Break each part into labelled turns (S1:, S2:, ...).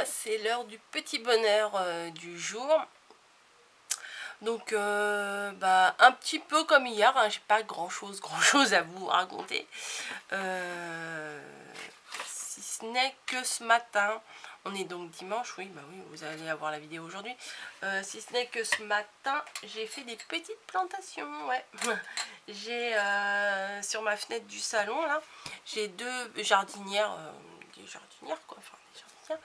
S1: c'est l'heure du petit bonheur du jour. Donc un petit peu comme hier, hein, j'ai pas grand chose à vous raconter. Si ce n'est que ce matin, on est donc dimanche, oui, bah oui, vous allez avoir la vidéo aujourd'hui. Si ce n'est que ce matin, j'ai fait des petites plantations, ouais. J'ai sur ma fenêtre du salon là, j'ai deux jardinières, des jardinières quoi, enfin des jardinières.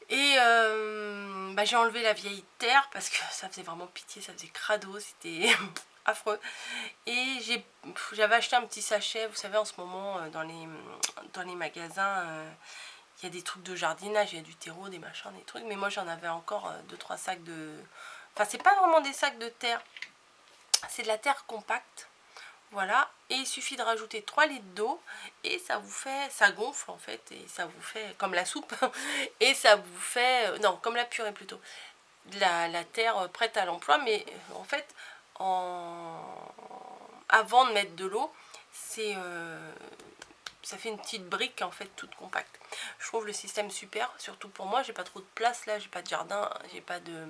S1: Et j'ai enlevé la vieille terre parce que ça faisait vraiment pitié, ça faisait crado, c'était affreux. Et j'avais acheté un petit sachet, vous savez en ce moment dans les magasins, il y a des trucs de jardinage, il y a du terreau, des machins, des trucs. Mais moi j'en avais encore 2-3 sacs de... Enfin c'est pas vraiment des sacs de terre, c'est de la terre compacte. Voilà, et il suffit de rajouter 3 litres d'eau et ça vous fait, ça gonfle en fait, et ça vous fait, comme la soupe, et ça vous fait, non, comme la purée plutôt, la terre prête à l'emploi, mais en fait, avant de mettre de l'eau, ça fait une petite brique en fait toute compacte. Je trouve le système super, surtout pour moi, j'ai pas trop de place là, j'ai pas de jardin, j'ai pas de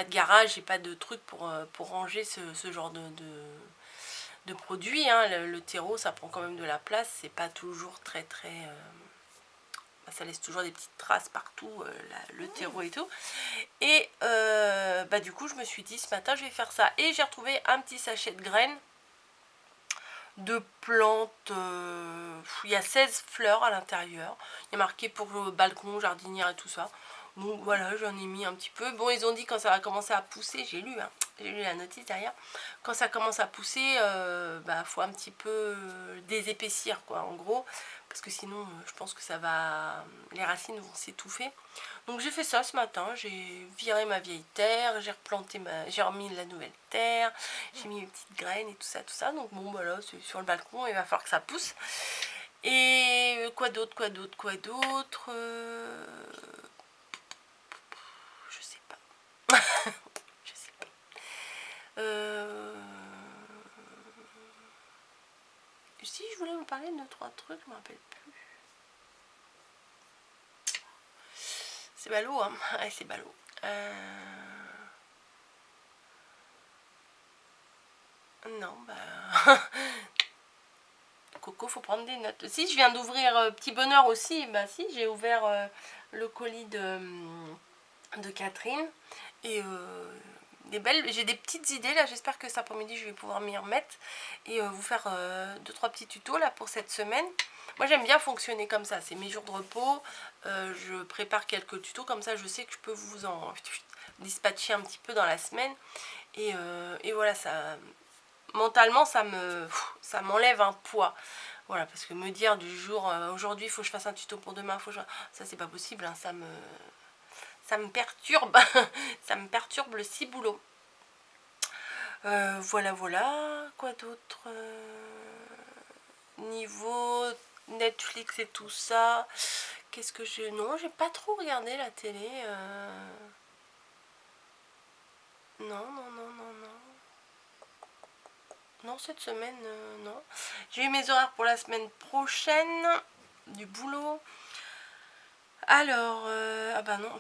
S1: garage, j'ai pas de truc pour ranger ce genre de produits, hein. Le terreau ça prend quand même de la place, c'est pas toujours très ça laisse toujours des petites traces partout, le terreau et tout. Et du coup je me suis dit ce matin je vais faire ça, et j'ai retrouvé un petit sachet de graines de plantes, il y a 16 fleurs à l'intérieur, il y a marqué pour le balcon, jardinière et tout ça. Donc voilà, j'en ai mis un petit peu. Bon, ils ont dit quand ça va commencer à pousser, j'ai lu, hein, j'ai lu la notice derrière, quand ça commence à pousser, faut un petit peu désépaissir quoi, en gros, parce que sinon je pense que ça va, les racines vont s'étouffer. Donc j'ai fait ça ce matin, j'ai viré ma vieille terre, j'ai remis la nouvelle terre, j'ai mis mes petites graines et tout ça. Donc bon voilà, c'est sur le balcon, il va falloir que ça pousse. Et quoi d'autre, je sais pas. Je sais pas. Si je voulais vous parler de 3 trucs, je me rappelle plus. C'est ballot, hein. Ouais, c'est ballot. Non, Coco, faut prendre des notes. Si, je viens d'ouvrir Petit Bonheur aussi. Si, j'ai ouvert le colis de Catherine. Et j'ai des petites idées là. J'espère que cet après-midi, je vais pouvoir m'y remettre. Et vous faire 2-3 petits tutos là pour cette semaine. Moi, j'aime bien fonctionner comme ça. C'est mes jours de repos. Je prépare quelques tutos. Comme ça, je sais que je peux vous en dispatcher un petit peu dans la semaine. Et voilà, ça... Mentalement ça m'enlève un poids, voilà, parce que me dire du jour aujourd'hui il faut que je fasse un tuto pour demain, ça c'est pas possible, hein, ça me perturbe ça me perturbe le ciboulot. Voilà, quoi d'autre, niveau Netflix et tout ça, qu'est-ce que j'ai... Non, j'ai pas trop regardé la télé, non. Non, cette semaine, non. J'ai eu mes horaires pour la semaine prochaine, du boulot. Alors, non,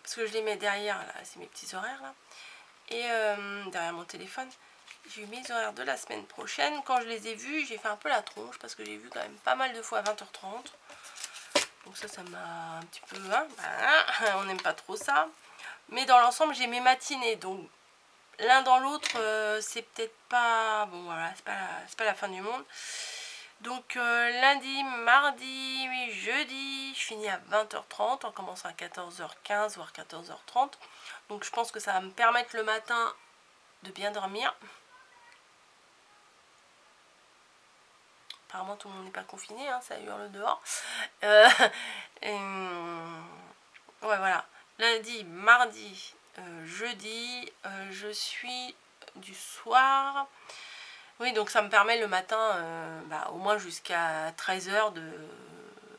S1: parce que je les mets derrière, là, c'est mes petits horaires, là. Et derrière mon téléphone, j'ai eu mes horaires de la semaine prochaine. Quand je les ai vus, j'ai fait un peu la tronche, parce que j'ai vu quand même pas mal de fois à 20h30. Donc ça m'a un petit peu... Hein, on n'aime pas trop ça. Mais dans l'ensemble, j'ai mes matinées, donc... L'un dans l'autre, c'est peut-être pas... Bon, voilà, c'est pas la fin du monde. Donc, lundi, mardi, oui, jeudi, je finis à 20h30 en commençant à 14h15, voire 14h30. Donc, je pense que ça va me permettre le matin de bien dormir. Apparemment, tout le monde n'est pas confiné, hein, ça hurle dehors. Ouais, voilà. Lundi, mardi, jeudi, je suis du soir. Oui, donc ça me permet le matin, au moins jusqu'à 13h,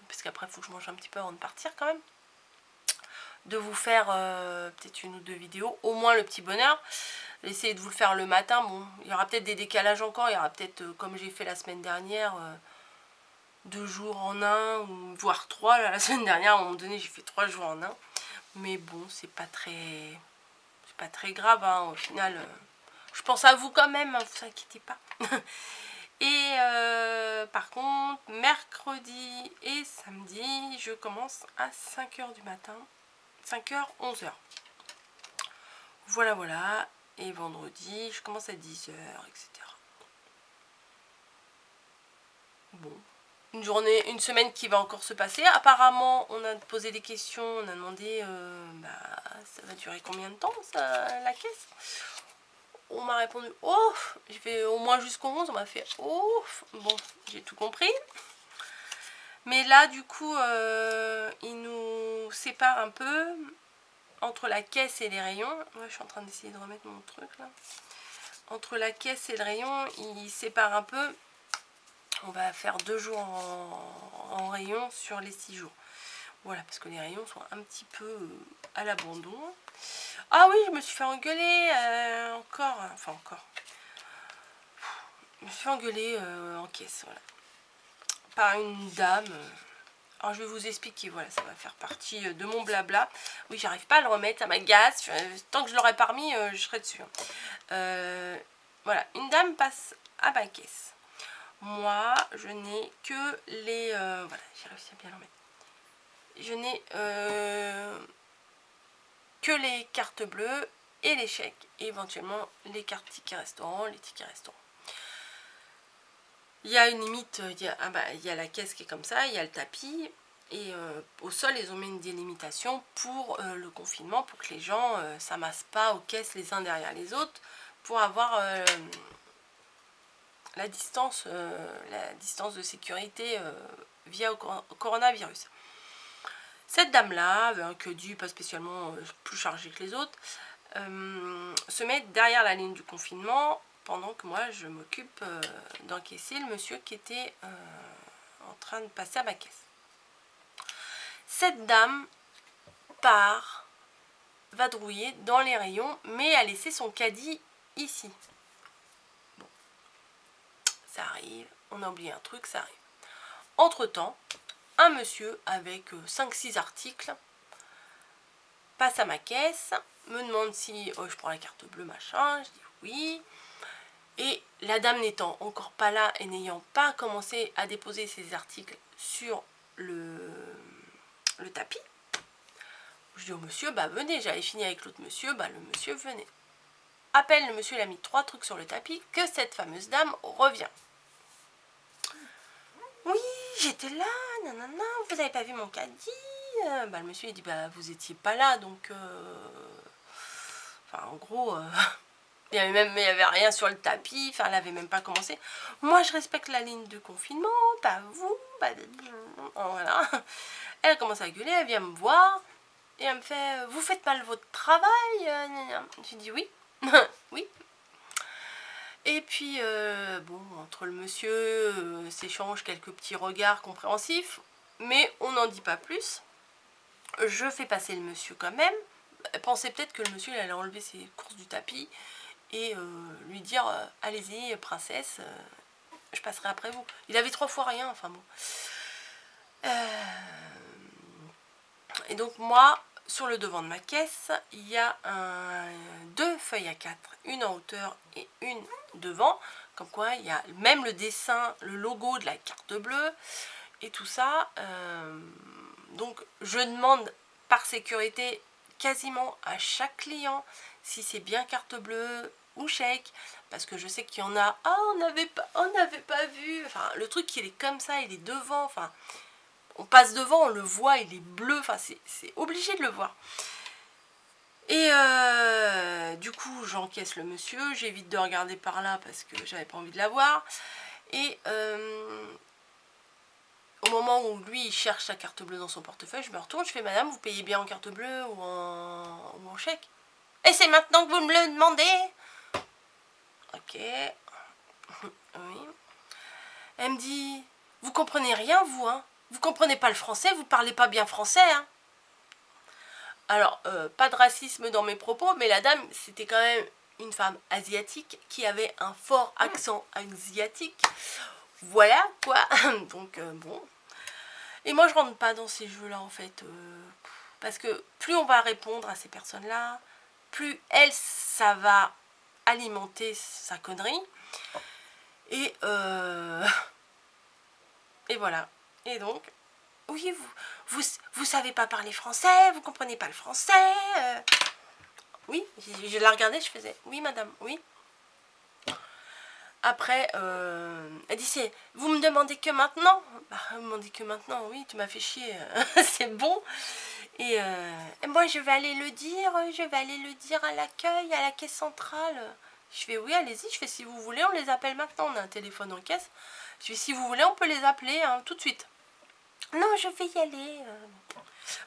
S1: parce qu'après il faut que je mange un petit peu avant de partir quand même, de vous faire peut-être 1 ou 2 vidéos, au moins le petit bonheur. Essayez de vous le faire le matin. Bon, il y aura peut-être des décalages encore, il y aura peut-être, comme j'ai fait la semaine dernière, 2 jours en un, ou voire 3. Là, la semaine dernière, à un moment donné, j'ai fait 3 jours en un. Mais bon, c'est pas très grave, hein, au final. Je pense à vous quand même, hein, vous inquiétez pas. Et par contre, mercredi et samedi, je commence à 5 h du matin. 5 h, 11 h. Voilà, voilà. Et vendredi, je commence à 10 h, etc. Bon. Une semaine qui va encore se passer. Apparemment, on a posé des questions, on a demandé, ça va durer combien de temps, ça, la caisse? On m'a répondu, oh, j'ai fait au moins jusqu'au 11, on m'a fait, oh, bon, j'ai tout compris. Mais là, du coup, il nous sépare un peu entre la caisse et les rayons. Ouais, je suis en train d'essayer de remettre mon truc, là. Entre la caisse et le rayon, il sépare un peu. On va faire 2 jours en rayon sur les 6 jours. Voilà, parce que les rayons sont un petit peu à l'abandon. Ah oui, je me suis fait engueuler encore. Enfin, encore. Je me suis fait engueuler en caisse, voilà. Par une dame. Alors, je vais vous expliquer, voilà, ça va faire partie de mon blabla. Oui, j'arrive pas à le remettre, ça m'agace. Tant que je l'aurais pas remis, je serais dessus. Voilà, une dame passe à ma caisse. Moi, je n'ai que les... voilà, j'ai réussi à bien le remettre. Je n'ai que les cartes bleues et les chèques. Et éventuellement, les cartes tickets restaurant, les tickets restaurant. Il y a une limite, il y a la caisse qui est comme ça, il y a le tapis. Et au sol, ils ont mis une délimitation pour le confinement, pour que les gens ne s'amassent pas aux caisses les uns derrière les autres, pour avoir... la distance de sécurité via au coronavirus. Cette dame-là, avec un queue pas spécialement plus chargé que les autres, se met derrière la ligne du confinement pendant que moi je m'occupe d'encaisser le monsieur qui était en train de passer à ma caisse. Cette dame part vadrouiller dans les rayons, mais a laissé son caddie ici. Ça arrive, on a oublié un truc, ça arrive. Entre-temps, un monsieur avec 5-6 articles passe à ma caisse, me demande si je prends la carte bleue, machin, je dis oui. Et la dame n'étant encore pas là et n'ayant pas commencé à déposer ses articles sur le tapis, je dis au monsieur, bah venez, j'avais fini avec l'autre monsieur, bah le monsieur venait. Appelle le monsieur, il a mis 3 trucs sur le tapis, que cette fameuse dame revient. Oui, j'étais là, nanana, vous avez pas vu mon caddie? Bah, le monsieur il dit, bah vous étiez pas là, donc... Enfin, en gros, il y avait rien sur le tapis, enfin, elle avait même pas commencé. Moi, je respecte la ligne de confinement, pas vous, voilà. Elle commence à gueuler, elle vient me voir, et elle me fait, vous faites mal votre travail? J'ai dit oui, oui. Et puis, bon, entre le monsieur, s'échange quelques petits regards compréhensifs, mais on n'en dit pas plus. Je fais passer le monsieur quand même. Elle pensait peut-être que le monsieur il allait enlever ses courses du tapis et lui dire allez-y, princesse, je passerai après vous. Il avait 3 fois rien, enfin bon. Et donc, moi, sur le devant de ma caisse, il y a 2 feuilles A4, une en hauteur et une devant, comme quoi il y a même le dessin, le logo de la carte bleue et tout ça. Donc je demande par sécurité quasiment à chaque client si c'est bien carte bleue ou chèque, parce que je sais qu'il y en a, ah on n'avait pas vu, enfin le truc il est comme ça, il est devant, enfin on passe devant, on le voit, il est bleu, enfin c'est obligé de le voir. Et du coup j'encaisse le monsieur, j'évite de regarder par là parce que j'avais pas envie de la voir. Et au moment où lui il cherche sa carte bleue dans son portefeuille, je me retourne, je fais madame, vous payez bien en carte bleue ou en chèque? Et c'est maintenant que vous me le demandez? Ok. Oui. Elle me dit, vous comprenez rien vous, hein? Vous comprenez pas le français, vous parlez pas bien français, hein? Alors, pas de racisme dans mes propos, mais la dame, c'était quand même une femme asiatique qui avait un fort accent asiatique. voilà quoi. Donc bon. Et moi je rentre pas dans ces jeux là en fait. Parce que plus on va répondre à ces personnes là, plus elle, ça va alimenter sa connerie. Et et voilà. Et donc, oui, vous savez pas parler français, vous comprenez pas le français. Oui, je la regardais, je faisais, oui madame, oui. Après, elle dit, vous me demandez que maintenant? Bah, vous me demandez que maintenant, oui, tu m'as fait chier, c'est bon. Et moi, je vais aller le dire à l'accueil, à la caisse centrale. Je fais, oui, allez-y, je fais, si vous voulez, on les appelle maintenant, on a un téléphone en caisse. Je fais, si vous voulez, on peut les appeler hein, tout de suite. Non, je vais y aller.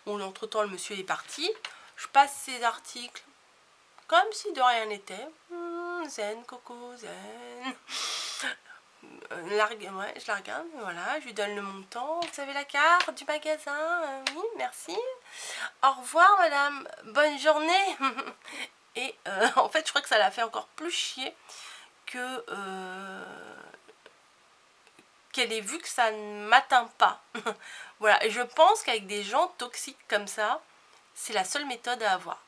S1: Bon, entre-temps, le monsieur est parti. Je passe ces articles comme si de rien n'était. Zen, Coco, zen. Ouais, je la regarde, voilà, je lui donne le montant. Vous avez la carte du magasin? Oui, merci. Au revoir, madame. Bonne journée. Et en fait, je crois que ça l'a fait encore plus chier que qu'elle ait vu que ça ne m'atteint pas. Voilà, et je pense qu'avec des gens toxiques comme ça, c'est la seule méthode à avoir.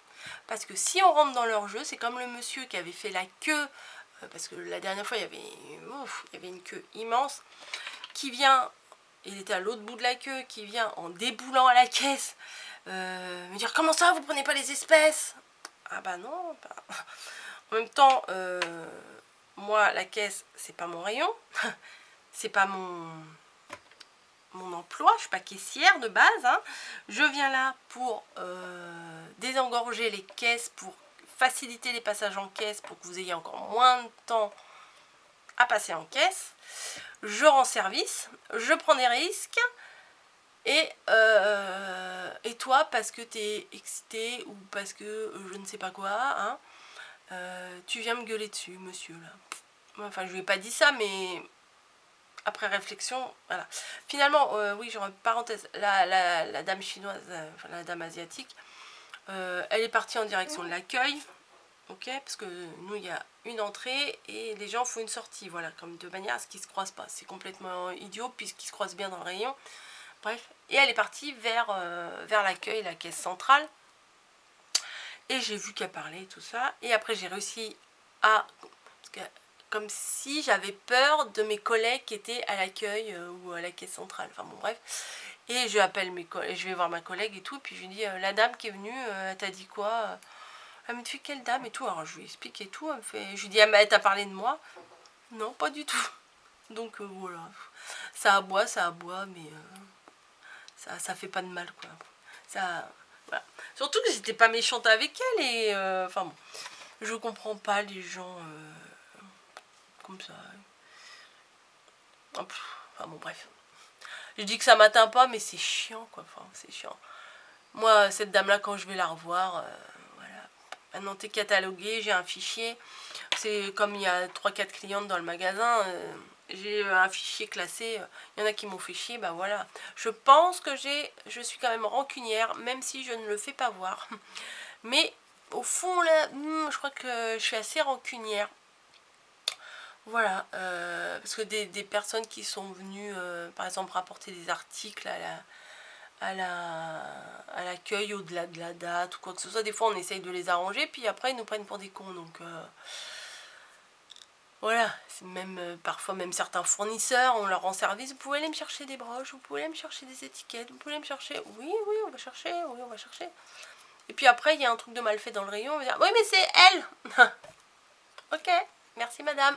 S1: Parce que si on rentre dans leur jeu, c'est comme le monsieur qui avait fait la queue, parce que la dernière fois, il y avait une queue immense, qui vient, il était à l'autre bout de la queue, qui vient en déboulant à la caisse, me dire, comment ça, vous prenez pas les espèces? Ah bah non, bah. En même temps, moi, la caisse, c'est pas mon rayon, c'est pas mon emploi, je suis pas caissière de base, hein. Je viens là pour désengorger les caisses, pour faciliter les passages en caisse, pour que vous ayez encore moins de temps à passer en caisse. Je rends service, je prends des risques, et toi, parce que tu es excité ou parce que je ne sais pas quoi, hein, tu viens me gueuler dessus, monsieur, là. Enfin, je lui ai pas dit ça, mais après réflexion, voilà. Finalement, oui, genre, parenthèse, la dame chinoise, enfin, la dame asiatique, elle est partie en direction de l'accueil, ok, parce que nous, il y a une entrée et les gens font une sortie, voilà, comme de manière à ce qu'ils ne se croisent pas. C'est complètement idiot puisqu'ils se croisent bien dans le rayon. Bref, et elle est partie vers l'accueil, la caisse centrale. Et j'ai vu qu'elle parlait et tout ça. Et après, j'ai réussi à... Parce que, comme si j'avais peur de mes collègues qui étaient à l'accueil ou à la caisse centrale. Enfin bon, bref. Et je appelle mes collègues, je vais voir ma collègue et tout. Puis je lui dis, la dame qui est venue, elle t'a dit quoi? Elle me dit, quelle dame et tout. Alors je lui explique et tout. Je lui dis, ah, elle t'a parlé de moi? Non, pas du tout. Donc voilà. Ça aboie, mais ça fait pas de mal, quoi. Ça... Voilà. Surtout que j'étais pas méchante avec elle et enfin bon, je comprends pas les gens comme ça. Enfin bon, bref. Je dis que ça m'atteint pas, mais c'est chiant, quoi. Enfin, c'est chiant. Moi, cette dame-là, quand je vais la revoir, voilà. Maintenant, t'es catalogué, j'ai un fichier. C'est comme il y a 3-4 clientes dans le magasin, j'ai un fichier classé. Il y en a qui m'ont fait chier, bah voilà. Je pense que je suis quand même rancunière, même si je ne le fais pas voir. Mais au fond, là, je crois que je suis assez rancunière. Voilà, parce que des personnes qui sont venues, par exemple, rapporter des articles à l'accueil au-delà de la date ou quoi que ce soit, des fois on essaye de les arranger, puis après ils nous prennent pour des cons, donc voilà, c'est même parfois même certains fournisseurs, on leur rend service, vous pouvez aller me chercher des broches, vous pouvez aller me chercher des étiquettes, vous pouvez aller me chercher, oui, on va chercher, oui, on va chercher. Et puis après, il y a un truc de mal fait dans le rayon, on va dire, oui, mais c'est elle. Ok, merci madame.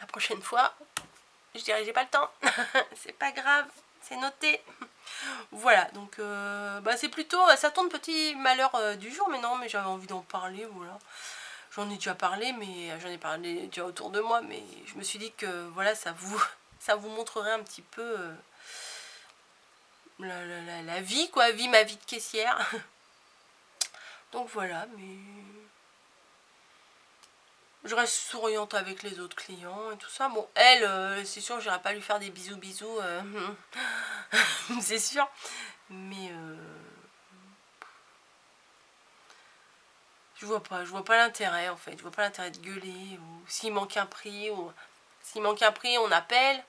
S1: La prochaine fois, je dirais, j'ai pas le temps. C'est pas grave, c'est noté. Voilà, donc bah, c'est plutôt, ça tombe petit malheur du jour, mais non, mais j'avais envie d'en parler, voilà. J'en ai déjà parlé, mais j'en ai parlé déjà autour de moi, mais je me suis dit que voilà, ça vous montrerait un petit peu la vie, quoi, ma vie de caissière. Donc voilà, mais je reste souriante avec les autres clients et tout ça. Bon, elle, c'est sûr, j'irai pas lui faire des bisous, c'est sûr. Mais je vois pas l'intérêt en fait. Je vois pas l'intérêt de gueuler. Ou s'il manque un prix, on appelle.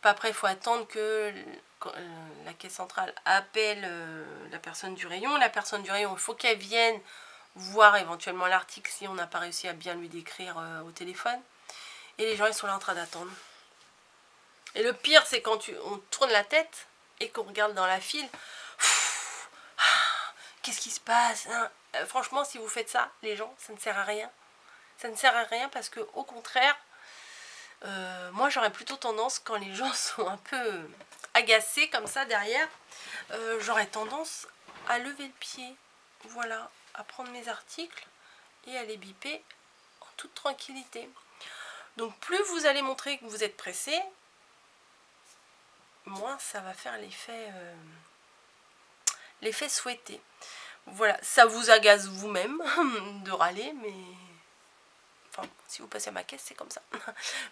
S1: Après, il faut attendre que la caisse centrale appelle la personne du rayon. La personne du rayon, il faut qu'elle vienne voir éventuellement l'article si on n'a pas réussi à bien lui décrire au téléphone. Et les gens, ils sont là en train d'attendre. Et le pire, c'est quand on tourne la tête et qu'on regarde dans la file. Qu'est-ce qui se passe, hein? Franchement, si vous faites ça, les gens, ça ne sert à rien. Ça ne sert à rien parce que, au contraire, moi, j'aurais plutôt tendance, quand les gens sont un peu agacés comme ça derrière, j'aurais tendance à lever le pied. Voilà, à prendre mes articles et à les biper en toute tranquillité. Donc, plus vous allez montrer que vous êtes pressé, moins ça va faire l'effet souhaité. Voilà, ça vous agace vous-même de râler, mais enfin, si vous passez à ma caisse, c'est comme ça.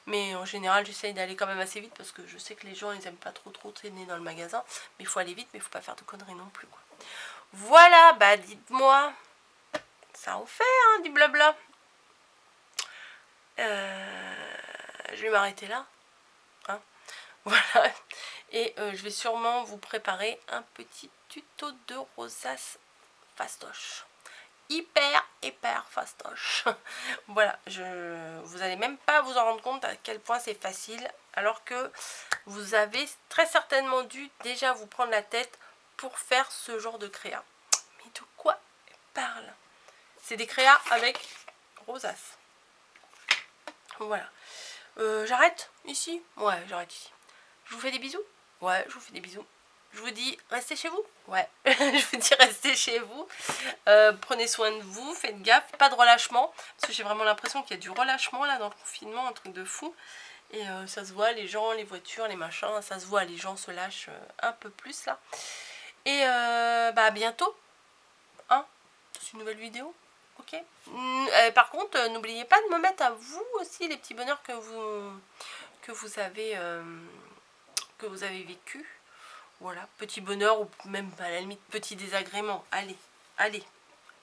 S1: Mais en général, j'essaye d'aller quand même assez vite parce que je sais que les gens, ils aiment pas trop traîner dans le magasin. Mais il faut aller vite, mais il faut pas faire de conneries non plus, quoi. Voilà, bah dites-moi, ça en fait, hein, du blabla. Je vais m'arrêter là. Hein. Voilà. Et je vais sûrement vous préparer un petit tuto de rosace fastoche. Hyper fastoche. Voilà, vous allez même pas vous en rendre compte à quel point c'est facile, alors que vous avez très certainement dû déjà vous prendre la tête pour faire ce genre de créa. Mais de quoi elle parle? C'est des créas avec rosace. Voilà. J'arrête ici? Ouais, j'arrête ici. Je vous fais des bisous? Ouais, je vous fais des bisous. Je vous dis, restez chez vous? Ouais, je vous dis, restez chez vous. Prenez soin de vous, faites gaffe, pas de relâchement. Parce que j'ai vraiment l'impression qu'il y a du relâchement là dans le confinement, un truc de fou. Et ça se voit, les gens, les voitures, les machins, ça se voit, les gens se lâchent un peu plus là. Et bah à bientôt, hein, dans une nouvelle vidéo. Ok. Par contre, n'oubliez pas de me mettre à vous aussi les petits bonheurs que vous avez vécu. Voilà, petit bonheur ou même à la limite petit désagrément. Allez, allez.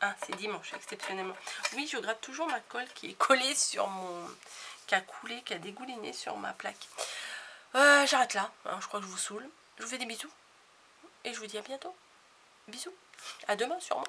S1: Hein, c'est dimanche, exceptionnellement. Oui, je gratte toujours ma colle qui est collée sur mon... qui a coulé, qui a dégouliné sur ma plaque. J'arrête là, hein, je crois que je vous saoule. Je vous fais des bisous. Et je vous dis à bientôt. Bisous. À demain sûrement.